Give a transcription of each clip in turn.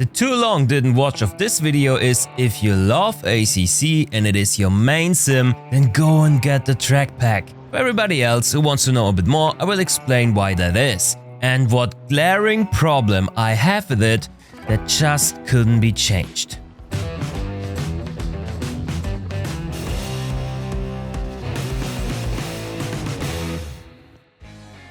The too long didn't watch of this video is, if you love ACC and it is your main sim, then go and get the track pack. For everybody else who wants to know a bit more, I will explain why that is and what glaring problem I have with it that just couldn't be changed.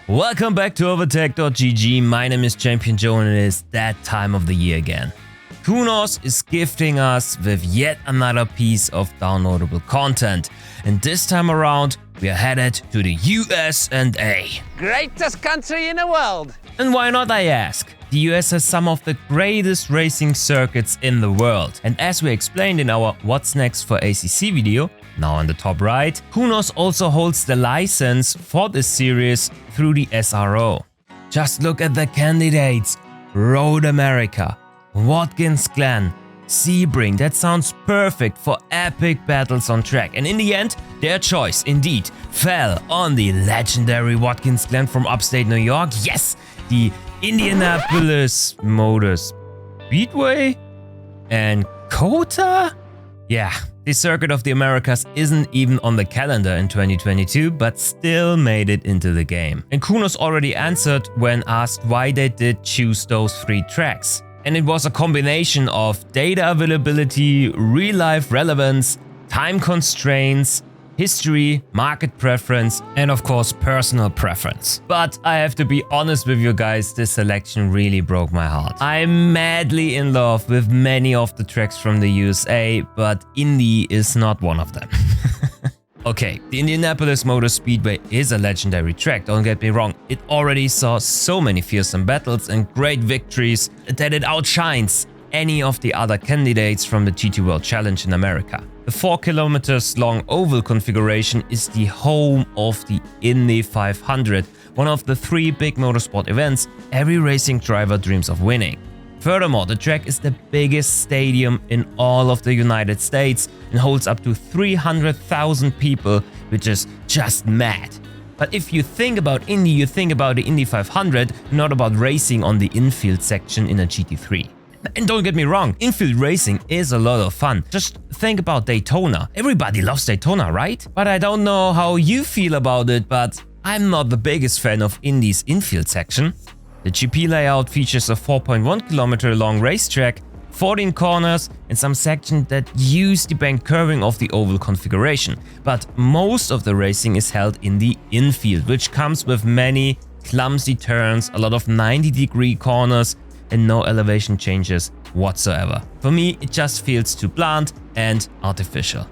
Welcome back to Overtech.gg. My name is ChampionJoe and it is that time of the year again. Kunos is gifting us with yet another piece of downloadable content, and this time around we are headed to the USA. Greatest country in the world! And why not, I ask? The US has some of the greatest racing circuits in the world, and as we explained in our What's Next for ACC video, now on the top right, Kunos also holds the license for this series through the SRO. Just look at the candidates: Road America, Watkins Glen, Sebring. That sounds perfect for epic battles on track, and in the end, their choice indeed fell on the legendary Watkins Glen from upstate New York. Yes, the Indianapolis Motor Speedway and Kota? Yeah, the Circuit of the Americas isn't even on the calendar in 2022, but still made it into the game. And Kunos already answered when asked why they did choose those 3 tracks. And it was a combination of data availability, real-life relevance, time constraints, history, market preference, and of course personal preference. But I have to be honest with you guys, this selection really broke my heart. I'm madly in love with many of the tracks from the USA, but Indy is not one of them. Okay, the Indianapolis Motor Speedway is a legendary track, don't get me wrong. It already saw so many fearsome battles and great victories that it outshines any of the other candidates from the GT World Challenge in America. The 4 kilometers long oval configuration is the home of the Indy 500, one of the 3 big motorsport events every racing driver dreams of winning. Furthermore, the track is the biggest stadium in all of the United States and holds up to 300,000 people, which is just mad. But if you think about Indy, you think about the Indy 500, not about racing on the infield section in a GT3. And don't get me wrong, infield racing is a lot of fun. Just think about Daytona. Everybody loves Daytona, right? But I don't know how you feel about it, but I'm not the biggest fan of Indy's infield section. The GP layout features a 4.1 kilometer long racetrack, 14 corners and some sections that use the bank curving of the oval configuration. But most of the racing is held in the infield, which comes with many clumsy turns, a lot of 90-degree corners, and no elevation changes whatsoever. For me, it just feels too bland and artificial.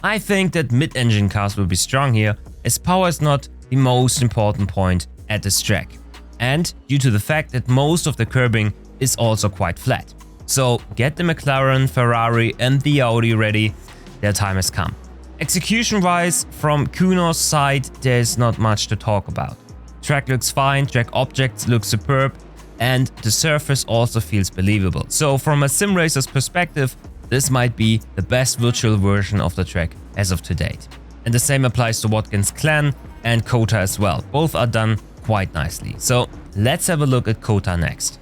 I think that mid-engine cars will be strong here, as power is not the most important point at this track, and due to the fact that most of the curbing is also quite flat. So get the McLaren, Ferrari and the Audi ready, their time has come. Execution-wise, from Kunos' side, there's not much to talk about. Track looks fine, track objects look superb, and the surface also feels believable. So from a sim racer's perspective, this might be the best virtual version of the track as of to date. And the same applies to Watkins Glen and Kota as well. Both are done quite nicely. So let's have a look at Kota next.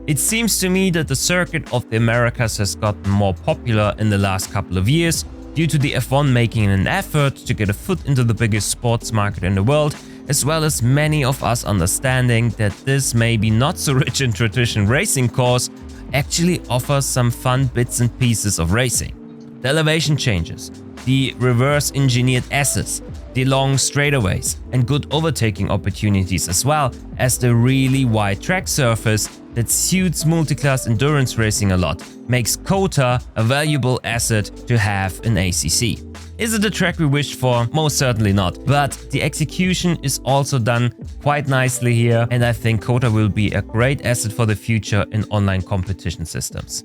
It seems to me that the Circuit of the Americas has gotten more popular in the last couple of years due to the F1 making an effort to get a foot into the biggest sports market in the world, as well as many of us understanding that this maybe not so rich in tradition racing course actually offers some fun bits and pieces of racing. The elevation changes, the reverse engineered S's, the long straightaways and good overtaking opportunities, as well as the really wide track surface that suits multiclass endurance racing a lot, makes Kota a valuable asset to have in ACC. Is it the track we wished for? Most certainly not, but the execution is also done quite nicely here, and I think Kota will be a great asset for the future in online competition systems.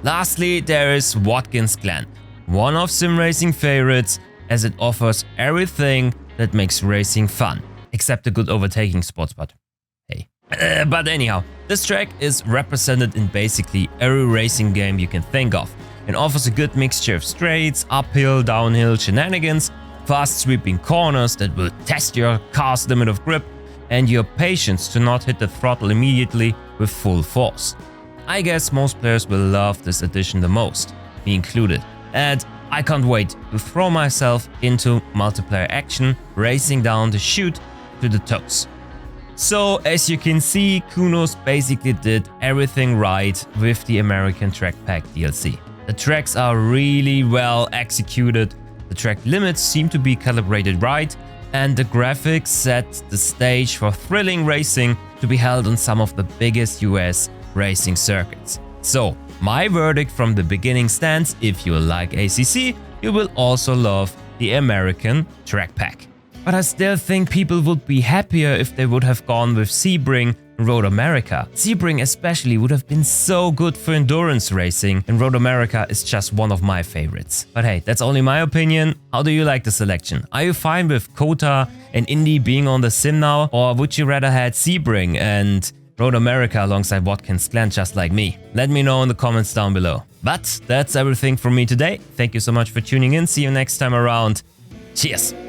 Lastly, there is Watkins Glen, one of sim racing favorites, as it offers everything that makes racing fun, except the good overtaking spots, but hey. But anyhow, this track is represented in basically every racing game you can think of, and offers a good mixture of straights, uphill, downhill shenanigans, fast sweeping corners that will test your car's limit of grip, and your patience to not hit the throttle immediately with full force. I guess most players will love this addition the most, me included, and I can't wait to throw myself into multiplayer action, racing down the chute to the toes. So as you can see, Kunos basically did everything right with the American Track Pack DLC. The tracks are really well executed, the track limits seem to be calibrated right, and the graphics set the stage for thrilling racing to be held on some of the biggest US racing circuits. So, my verdict from the beginning stands: if you like ACC, you will also love the American Track Pack. But I still think people would be happier if they would have gone with Sebring and Road America. Sebring especially would have been so good for endurance racing, and Road America is just one of my favorites. But hey, that's only my opinion. How do you like the selection? Are you fine with Kota and Indy being on the sim now, or would you rather had Sebring and Road America alongside Watkins Glen just like me? Let me know in the comments down below. But that's everything from me today. Thank you so much for tuning in. See you next time around. Cheers!